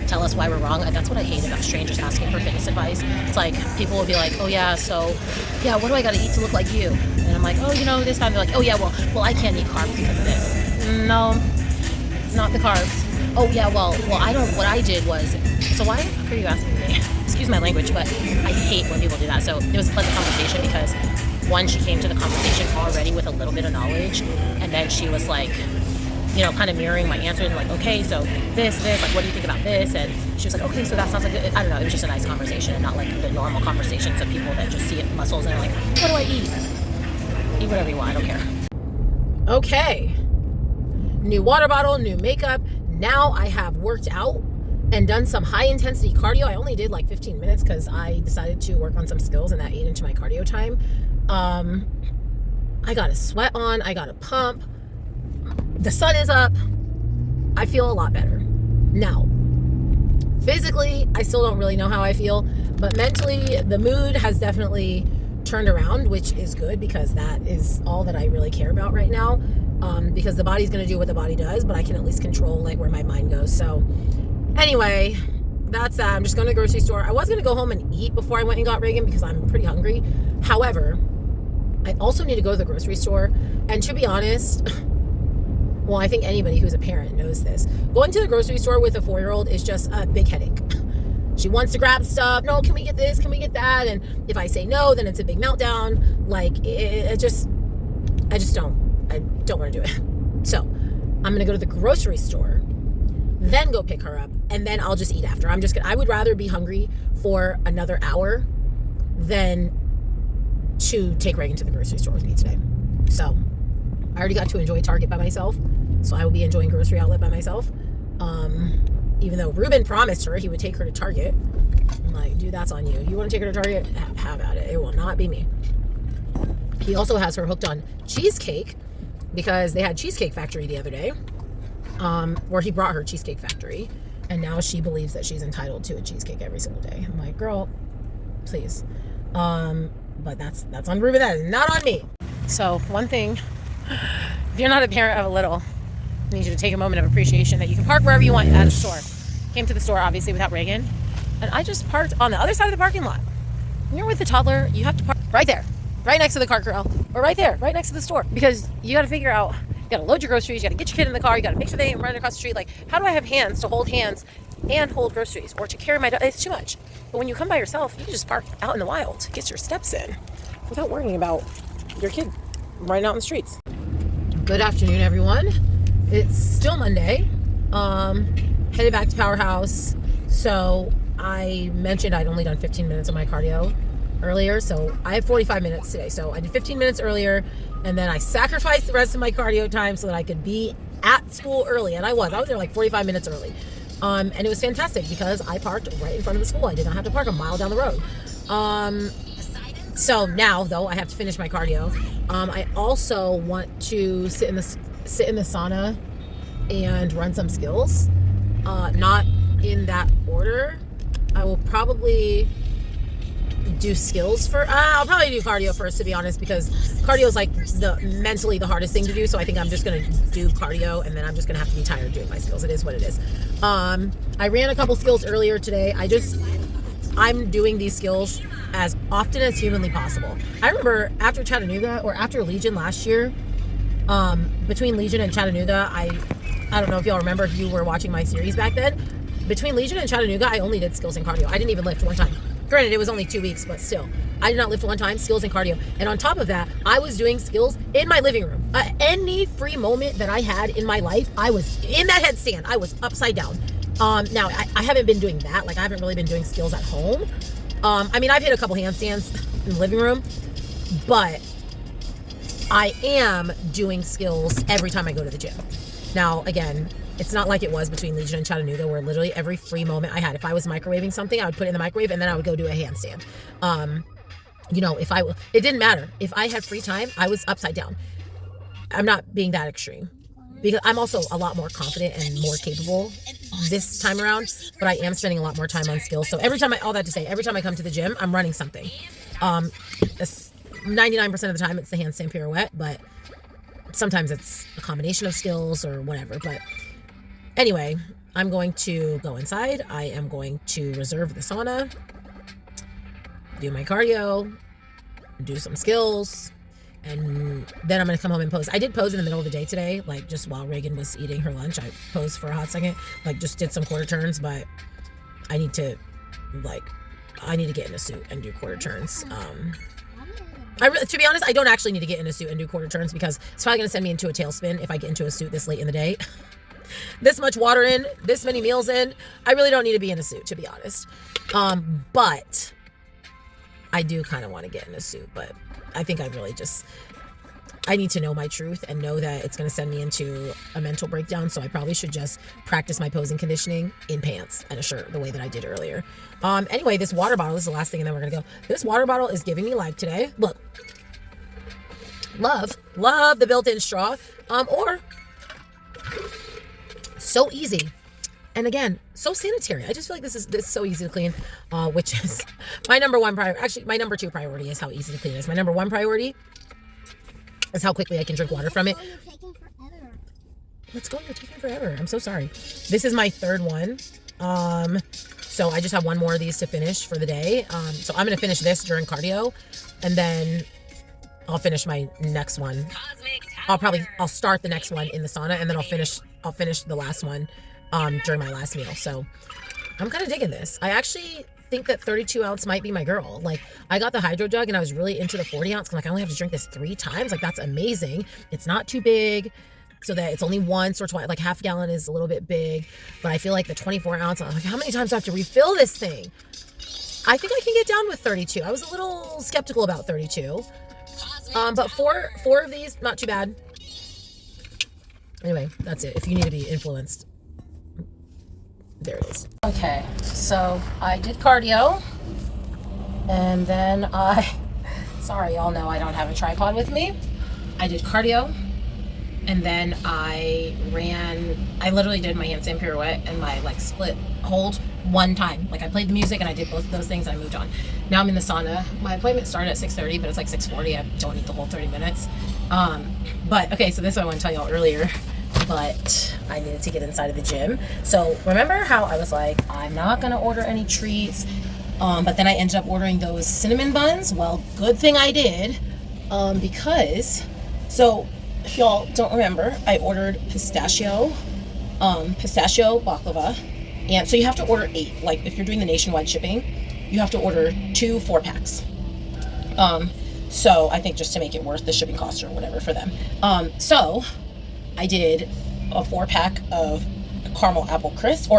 tell us why we're wrong. That's what I hate about strangers asking for fitness advice. It's like, people will be like, oh yeah, so, yeah, what do I got to eat to look like you? And I'm like, oh, you know, this time they're like, oh yeah, well, I can't eat carbs because of this. No, it's not the carbs. Oh yeah, well, I don't, what I did was, so why the fuck are you asking me? Excuse my language, but I hate when people do that. So it was a pleasant conversation because, one, she came to the conversation already with a little bit of knowledge, and then she was like, you know, kind of mirroring my answers and like, okay, so this, like, what do you think about this? And she was like, okay, so that sounds like, I don't know, it was just a nice conversation and not like the normal conversations of people that just see it muscles and are like, what do I eat? Eat whatever you want, I don't care. Okay. New water bottle, new makeup. Now I have worked out and done some high intensity cardio. I only did like 15 minutes because I decided to work on some skills and that ate into my cardio time. I got a sweat on, I got a pump. The sun is up. I feel a lot better. Now, physically, I still don't really know how I feel, but mentally, the mood has definitely turned around, which is good because that is all that I really care about right now. Because the body's going to do what the body does, but I can at least control like where my mind goes. So anyway, that's that. I'm just going to the grocery store. I was going to go home and eat before I went and got Reagan because I'm pretty hungry. However, I also need to go to the grocery store. And to be honest, well, I think anybody who's a parent knows this. Going to the grocery store with a 4-year-old is just a big headache. She wants to grab stuff. No, can we get this? Can we get that? And if I say no, then it's a big meltdown. Like, I don't want to do it. So I'm going to go to the grocery store, then go pick her up, and then I'll just eat after. I would rather be hungry for another hour than to take Reagan to the grocery store with me today. So I already got to enjoy Target by myself, so I will be enjoying Grocery Outlet by myself. Even though Ruben promised her he would take her to Target. I'm like, dude, that's on you. You want to take her to Target? Have at it. It will not be me. He also has her hooked on cheesecake because they had Cheesecake Factory the other day, where he brought her Cheesecake Factory, and now she believes that she's entitled to a cheesecake every single day. I'm like, girl, please. But that's on Ruben. That is not on me. So one thing, if you're not a parent of a little, I need you to take a moment of appreciation that you can park wherever you want at a store. Came to the store, obviously, without Reagan, and I just parked on the other side of the parking lot. When you're with the toddler, you have to park right there, right next to the car girl, or right there, right next to the store, because you got to figure out, you got to load your groceries, you got to get your kid in the car, you got to make sure they ain't running across the street. Like, how do I have hands to hold hands and hold groceries, or to carry my dog? It's too much. But when you come by yourself, you can just park out in the wild, get your steps in, without worrying about your kid running out in the streets. Good afternoon, everyone. It's still Monday. Headed back to Powerhouse. So I mentioned I'd only done 15 minutes of my cardio earlier, so I have 45 minutes today. So I did 15 minutes earlier, and then I sacrificed the rest of my cardio time so that I could be at school early, and I was there like 45 minutes early. And it was fantastic because I parked right in front of the school. I did not have to park a mile down the road. So now, though, I have to finish my cardio. I also want to sit in the sauna and run some skills. Not in that order. I will probably do skills for. I'll probably do cardio first, to be honest, because cardio is like mentally the hardest thing to do. So I think I'm just gonna do cardio, and then I'm just gonna have to be tired doing my skills. It is what it is. I ran a couple skills earlier today. I just I'm doing these skills as often as humanly possible. I remember after Chattanooga or after Legion last year, between Legion and Chattanooga, I don't know if y'all remember if you were watching my series back then. Between Legion and Chattanooga, I only did skills and cardio. I didn't even lift one time. Granted, it was only 2 weeks, but still. I did not lift one time, skills and cardio. And on top of that, I was doing skills in my living room. Any free moment that I had in my life, I was in that headstand. I was upside down. Now, I haven't been doing that. Like, I haven't really been doing skills at home. I mean, I've hit a couple handstands in the living room, but I am doing skills every time I go to the gym. Now, again, it's not like it was between Legion and Chattanooga, where literally every free moment I had, if I was microwaving something, I would put it in the microwave and then I would go do a handstand. You know, it didn't matter. If I had free time, I was upside down. I'm not being that extreme, because I'm also a lot more confident and more capable this time around, but I am spending a lot more time on skills. So every time every time I come to the gym, I'm running something. 99% of the time it's the handstand pirouette, but sometimes it's a combination of skills or whatever. But anyway, I'm going to go inside. I am going to reserve the sauna, do my cardio, do some skills, and then I'm going to come home and pose. I did pose in the middle of the day today, like just while Reagan was eating her lunch. I posed for a hot second, like just did some quarter turns, but I need to get in a suit and do quarter turns. To be honest, I don't actually need to get in a suit and do quarter turns, because it's probably going to send me into a tailspin if I get into a suit this late in the day. This much water in, this many meals in, I really don't need to be in a suit, to be honest. But I do kind of want to get in a suit, but I think I need to know my truth and know that it's going to send me into a mental breakdown. So I probably should just practice my posing conditioning in pants and a shirt the way that I did earlier. Anyway, this water bottle is the last thing, and then we're going to go. This water bottle is giving me life today. Look, love the built-in straw, or so easy. And again, so sanitary. I just feel like this is so easy to clean, which is my number one priority. Actually, my number 2 priority is how easy to clean it is. My number 1 priority is how quickly I can drink water from it. You're taking forever. Let's go. You're taking forever. I'm so sorry. This is my 3rd one. So I just have 1 more of these to finish for the day. So I'm going to finish this during cardio, and then I'll finish my next one. I'll start the next one in the sauna, and then I'll finish the last one during my last meal. So I'm kind of digging this. I actually think that 32 ounce might be my girl. Like, I got the hydro jug and I was really into the 40 ounce. I'm like, I only have to drink this 3 times. Like, that's amazing. It's not too big, so that it's only once or twice. Like, half gallon is a little bit big, but I feel like the 24 ounce, I'm like, how many times do I have to refill this thing? I think I can get down with 32. I was a little skeptical about 32. But four of these, not too bad. Anyway, that's it. If you need to be influenced, there it is. Okay, so I did cardio, and then sorry, y'all know I don't have a tripod with me. I did cardio, and then I literally did my handstand pirouette and my like split hold 1 time. Like, I played the music and I did both of those things. I moved on. Now I'm in the sauna. My appointment started at 6:30, but it's like 6:40. I don't need the whole 30 minutes. But okay, so this is what I want to tell y'all earlier, but I needed to get inside of the gym. So remember how I was like, I'm not going to order any treats, but then I ended up ordering those cinnamon buns? Well, good thing I did, because, so if y'all don't remember, I ordered pistachio baklava, and so you have to order 8. Like, if you're doing the nationwide shipping, you have to order 2 4-packs. So I think just to make it worth the shipping cost or whatever for them. So I did a 4-pack of caramel apple crisp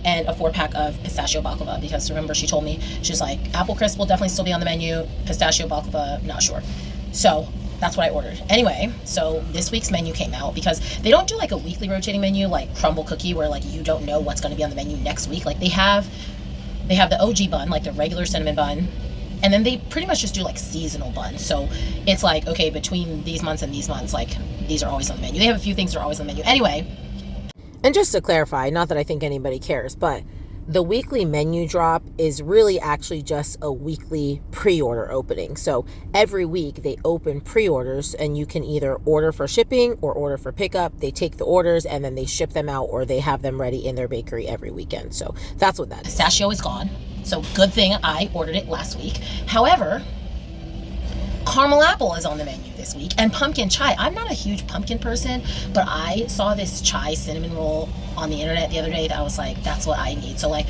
and a 4-pack of pistachio baklava, because remember, she told me, she's like, apple crisp will definitely still be on the menu, pistachio baklava, not sure. So that's what I ordered. Anyway, so this week's menu came out, because they don't do like a weekly rotating menu like crumble cookie, where like you don't know what's going to be on the menu next week. Like, they have the OG bun, like the regular cinnamon bun, and then they pretty much just do like seasonal buns. So it's like, okay, between these months and these months, like, these are always on the menu. They have a few things that are always on the menu. Anyway. And just to clarify, not that I think anybody cares, but the weekly menu drop is really actually just a weekly pre-order opening. So every week they open pre-orders, and you can either order for shipping or order for pickup. They take the orders and then they ship them out, or they have them ready in their bakery every weekend. So that's what that is. Pistachio is gone. So good thing I ordered it last week. However, caramel apple is on the menu this week, and pumpkin chai. I'm not a huge pumpkin person, but I saw this chai cinnamon roll on the internet the other day that I was like, that's what I need. So like,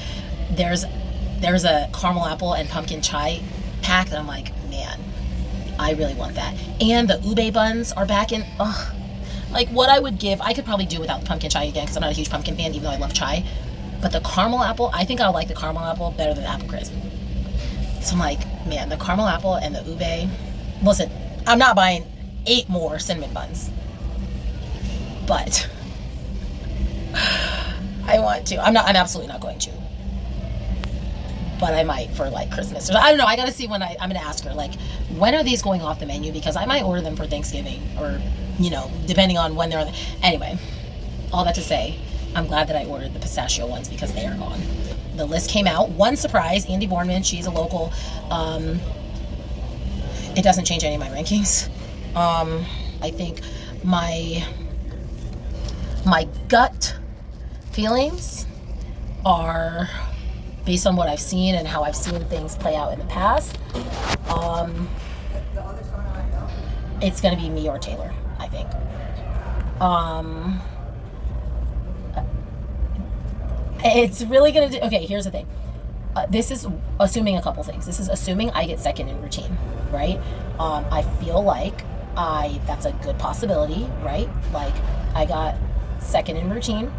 there's a caramel apple and pumpkin chai pack that I'm like, man, I really want that. And the ube buns are back in. Like what I would give, I could probably do without the pumpkin chai again because I'm not a huge pumpkin fan, even though I love chai. But the caramel apple, I think I'll like the caramel apple better than the apple crisp. So I'm like, man, the caramel apple and the ube. Listen, I'm not buying 8 more cinnamon buns, but I want to. I'm absolutely not going to, but I might for like Christmas. I don't know. I got to see when I'm going to ask her, like, when are these going off the menu? Because I might order them for Thanksgiving or, you know, depending on when they're on. Anyway, all that to say, I'm glad that I ordered the pistachio ones because they are gone. The list came out. One surprise, Andy Bornman, she's a local. It doesn't change any of my rankings. I think my gut feelings are based on what I've seen and how I've seen things play out in the past. It's going to be me or Taylor, I think. It's really going to do... Okay, here's the thing. This is assuming a couple things. This is assuming I get second in routine, right? I feel like that's a good possibility, right? Like, I got second in routine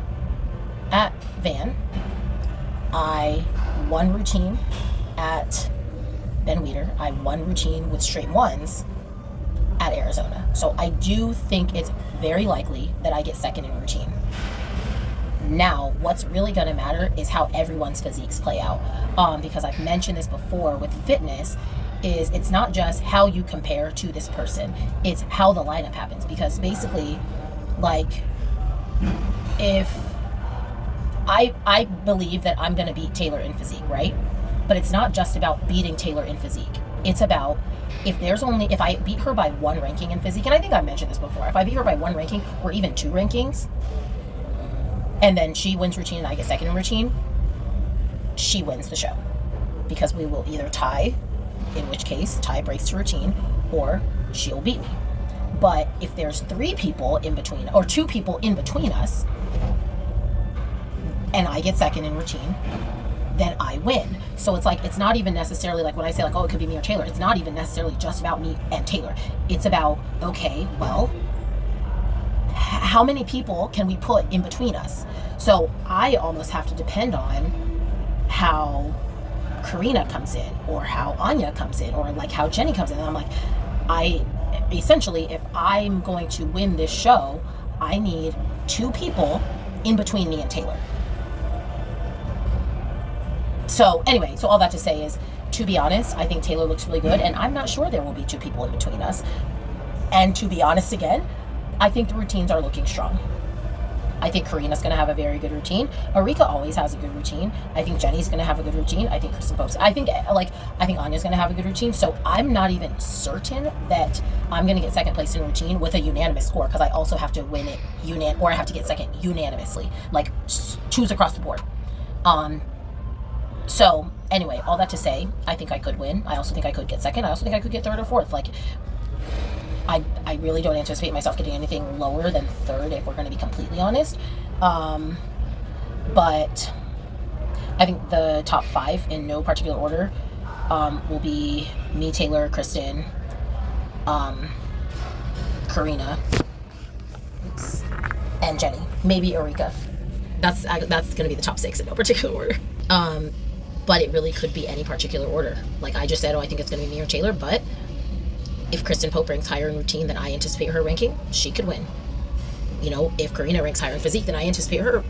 at Van. I won routine at Ben Weeder. I won routine with straight ones at Arizona. So I do think it's very likely that I get second in routine. Now, what's really going to matter is how everyone's physiques play out. Because I've mentioned this before with fitness, is it's not just how you compare to this person, it's how the lineup happens. Because basically, like, if I believe that I'm going to beat Taylor in physique, right? But it's not just about beating Taylor in physique. It's about if I beat her by 1 ranking in physique, and I think I've mentioned this before, if I beat her by 1 ranking or even 2 rankings, and then she wins routine and I get second in routine, she wins the show. Because we will either tie, in which case tie breaks to routine, or she'll beat me. But if there's 3 people in between, or 2 people in between us, and I get second in routine, then I win. So it's like, it's not even necessarily like when I say like, oh, it could be me or Taylor, it's not even necessarily just about me and Taylor. It's about, okay, well, how many people can we put in between us? So I almost have to depend on how Karina comes in, or how Anya comes in, or like how Jenny comes in. And I'm like, essentially, if I'm going to win this show, I need 2 people in between me and Taylor. So anyway, so all that to say is, to be honest, I think Taylor looks really good, and I'm not sure there will be 2 people in between us. And to be honest again, I think the routines are looking strong. I think Karina's going to have a very good routine. Arika always has a good routine. I think Jenny's going to have a good routine. I think Kristen Pope's. I think Anya's going to have a good routine. So I'm not even certain that I'm going to get second place in routine with a unanimous score, because I also have to win it or I have to get second unanimously, like choose across the board. So anyway, all that to say, I think I could win. I also think I could get second. I also think I could get third or fourth. Like, I really don't anticipate myself getting anything lower than third, if we're going to be completely honest. But I think the top 5 in no particular order will be me, Taylor, Kristen, Karina, and Jenny. Maybe Arika. That's going to be the top 6 in no particular order. But it really could be any particular order. Like I just said, I think it's going to be me or Taylor, but if Kristen Pope ranks higher in routine than I anticipate her ranking, she could win. You know, if Karina ranks higher in physique than I anticipate her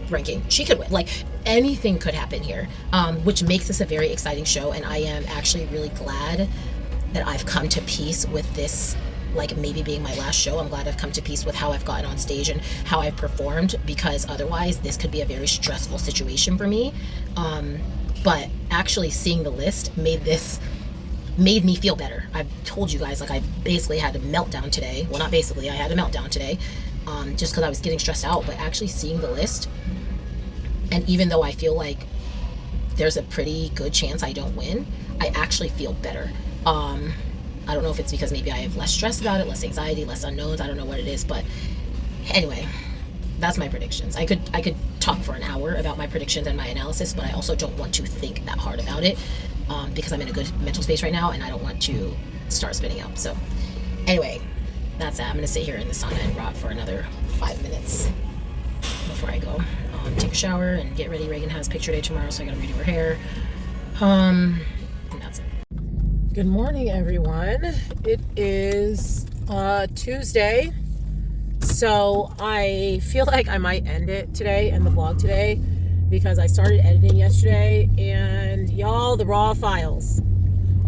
ranking, she could win. Like, anything could happen here, which makes this a very exciting show, and I am actually really glad that I've come to peace with this, like, maybe being my last show. I'm glad I've come to peace with how I've gotten on stage and how I've performed, because otherwise this could be a very stressful situation for me. But actually seeing the list made me feel better. I've told you guys, like, I basically had a meltdown today. Well, not basically, I had a meltdown today, just because I was getting stressed out. But actually seeing the list, and even though I feel like there's a pretty good chance I don't win, I actually feel better. I don't know if it's because maybe I have less stress about it, less anxiety, less unknowns. I don't know what it is, but anyway, that's my predictions. I could talk for an hour about my predictions and my analysis, but I also don't want to think that hard about it because I'm in a good mental space right now and I don't want to start spinning out. So anyway, that's that. I'm gonna sit here in the sauna and rot for another 5 minutes before I go take a shower and get ready. Reagan has picture day tomorrow, so I gotta redo her hair. And that's it. Good morning, everyone. It is Tuesday, so I feel like I might end it today and the vlog today because I started editing yesterday, and y'all, the raw files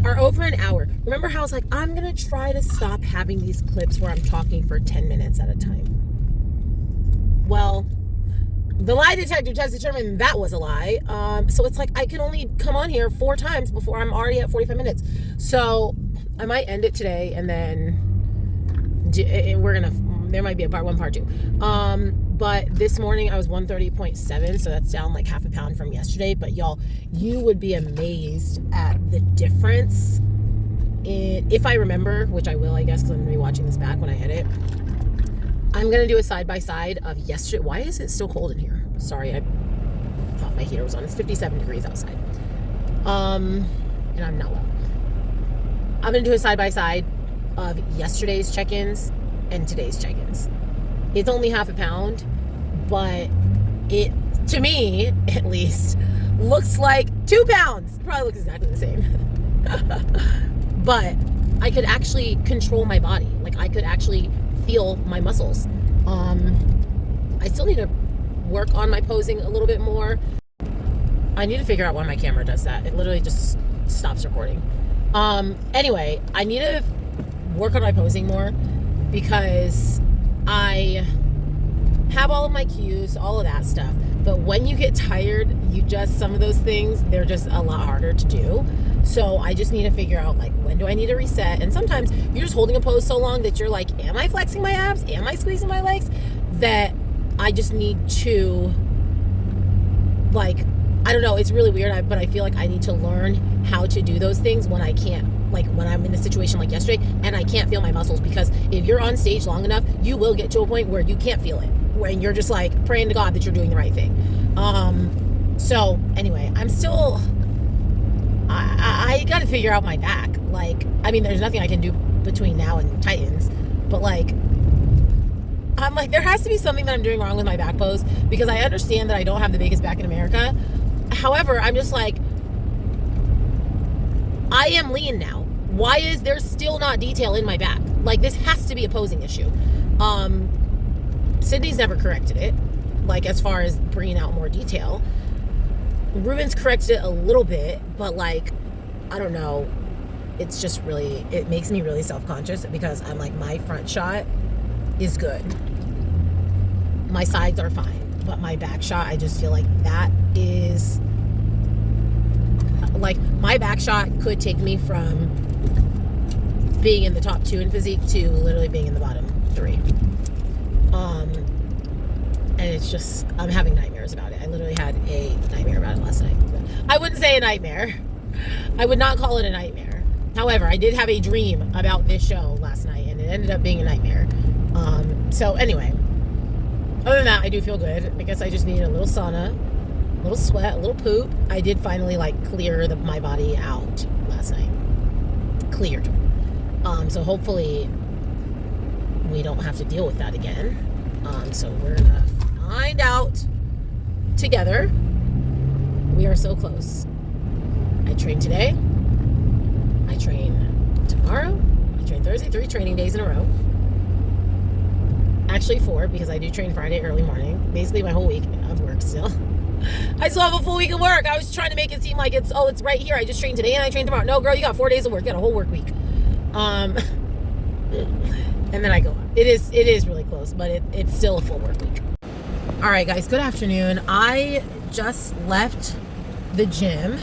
are over an hour. Remember how I was like, I'm gonna try to stop having these clips where I'm talking for 10 minutes at a time? Well, the lie detector test determined that was a lie. So it's like I can only come on here 4 times before I'm already at 45 minutes. So I might end it today, and then there might be a part 1, part 2. But this morning I was 130.7, so that's down like half a pound from yesterday. But y'all, you would be amazed at the difference if I remember, which I will, I guess, because I'm gonna be watching this back when I edit. I'm going to do a side-by-side of yesterday. Why is it still cold in here? Sorry, I thought my heater was on. It's 57 degrees outside. And I'm not well. I'm going to do a side-by-side of yesterday's check-ins and today's check-ins. It's only half a pound, but it, to me, at least, looks like 2 pounds. Probably looks exactly the same. But I could actually control my body. Like, I could actually feel my muscles. I still need to work on my posing a little bit more. I need to figure out why my camera does that. It literally just stops recording. Anyway, I need to work on my posing more because I have all of my cues, all of that stuff. But when you get tired, some of those things, they're just a lot harder to do. So I just need to figure out, like, when do I need to reset? And sometimes you're just holding a pose so long that you're like, am I flexing my abs? Am I squeezing my legs? That I just need to, like, I don't know, it's really weird, but I feel like I need to learn how to do those things when I can't, like when I'm in a situation like yesterday and I can't feel my muscles, because if you're on stage long enough, you will get to a point where you can't feel it, when you're just like praying to God that you're doing the right thing. So anyway, I'm still, I got to figure out my back. Like, I mean, there's nothing I can do between now and Titans, but like, I'm like, there has to be something that I'm doing wrong with my back pose, because I understand that I don't have the biggest back in America. However, I'm just like, I am lean now. Why is there still not detail in my back? Like, this has to be a posing issue. Sydney's never corrected it, like, as far as bringing out more detail. Ruben's corrected it a little bit, but like, I don't know. It's just really, it makes me really self-conscious, because I'm like, my front shot is good. My sides are fine, but my back shot, I just feel like that is, like, my back shot could take me from being in the top 2 in physique to literally being in the bottom 3. And it's just, I'm having nightmares about it. I literally had a nightmare about it last night. I wouldn't say a nightmare. I would not call it a nightmare. However, I did have a dream about this show last night, and it ended up being a nightmare. So anyway, other than that, I do feel good. I guess I just needed a little sauna, a little sweat, a little poop. I did finally like clear my body out last night. Cleared. So hopefully we don't have to deal with that again. So we're gonna find out together. We are so close. I train today. I train tomorrow. I train Thursday, 3 training days in a row. Actually 4, because I do train Friday early morning. Basically my whole week of work still. I still have a full week of work. I was trying to make it seem like it's right here. I just trained today and I trained tomorrow. No, girl, you got 4 days of work. You got a whole work week. And then I go up. It is really close, but it's still a full work week. All right, guys, good afternoon. I just left the gym,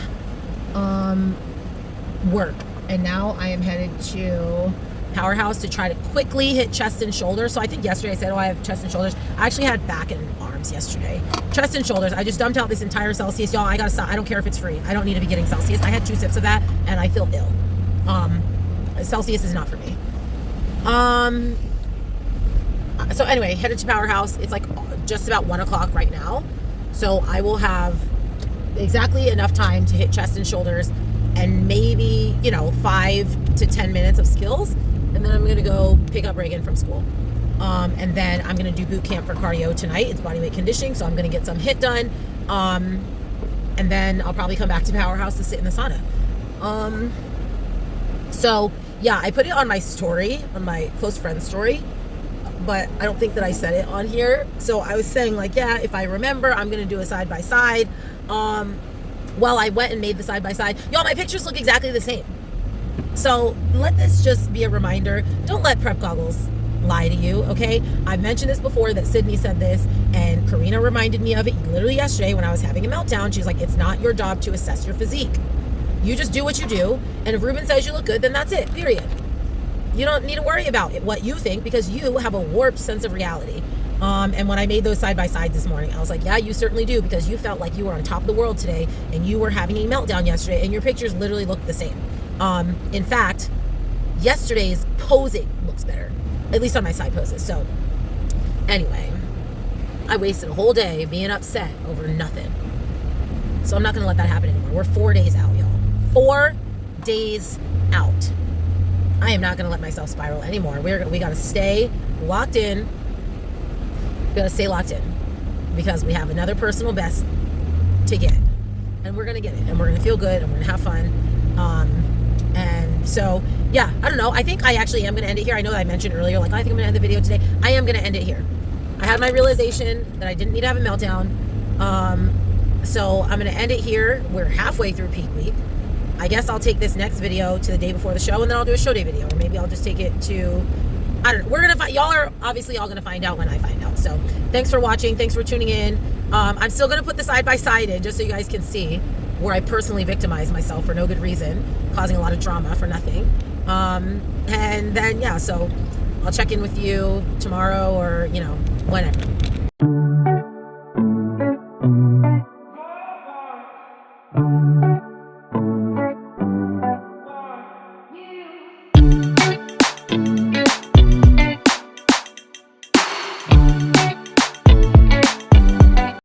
work, and now I am headed to Powerhouse to try to quickly hit chest and shoulders. So I think yesterday I said, oh, I have chest and shoulders. I actually had back and arms yesterday. Chest and shoulders. I just dumped out this entire Celsius. Y'all, I gotta stop. I don't care if it's free. I don't need to be getting Celsius. I had 2 sips of that and I feel ill. Celsius is not for me. So anyway, headed to Powerhouse. It's like just about 1 o'clock right now. So I will have exactly enough time to hit chest and shoulders and maybe, 5 to 10 minutes of skills. And then I'm going to go pick up Reagan from school. And then I'm going to do boot camp for cardio tonight. It's bodyweight conditioning. So I'm going to get some HIIT done. And then I'll probably come back to Powerhouse to sit in the sauna. So yeah, I put it on my story, on my close friend story, but I don't think that I said it on here. So I was saying like, yeah, if I remember, I'm going to do a side-by-side. Well, I went and made the side-by-side. Y'all, my pictures look exactly the same. So let this just be a reminder. Don't let prep goggles lie to you, okay? I've mentioned this before that Sydney said this, and Karina reminded me of it literally yesterday when I was having a meltdown. She's like, it's not your job to assess your physique. You just do what you do, and if Ruben says you look good, then that's it, period. You don't need to worry about it, what you think, because you have a warped sense of reality. And when I made those side-by-sides this morning, I was like, yeah, you certainly do, because you felt like you were on top of the world today, and you were having a meltdown yesterday, and your pictures literally look the same. In fact, yesterday's posing looks better, at least on my side poses. So anyway, I wasted a whole day being upset over nothing. So I'm not going to let that happen anymore. We're 4 days out, y'all. 4 days out. I am not going to let myself spiral anymore. We got to stay locked in. We got to stay locked in because we have another personal best to get, and we're going to get it, and we're going to feel good, and we're going to have fun. And so, yeah, I don't know. I think I actually am going to end it here. I know that I mentioned earlier, like, I think I'm going to end the video today. I am going to end it here. I had my realization that I didn't need to have a meltdown. So I'm going to end it here. We're halfway through peak week. I guess I'll take this next video to the day before the show, and then I'll do a show day video, or maybe I'll just take it to, I don't know. We're going to find, y'all are obviously all going to find out when I find out. So thanks for watching. Thanks for tuning in. I'm still going to put the side-by-side in just so you guys can see where I personally victimized myself for no good reason, causing a lot of drama for nothing. And then, yeah, so I'll check in with you tomorrow or, whenever.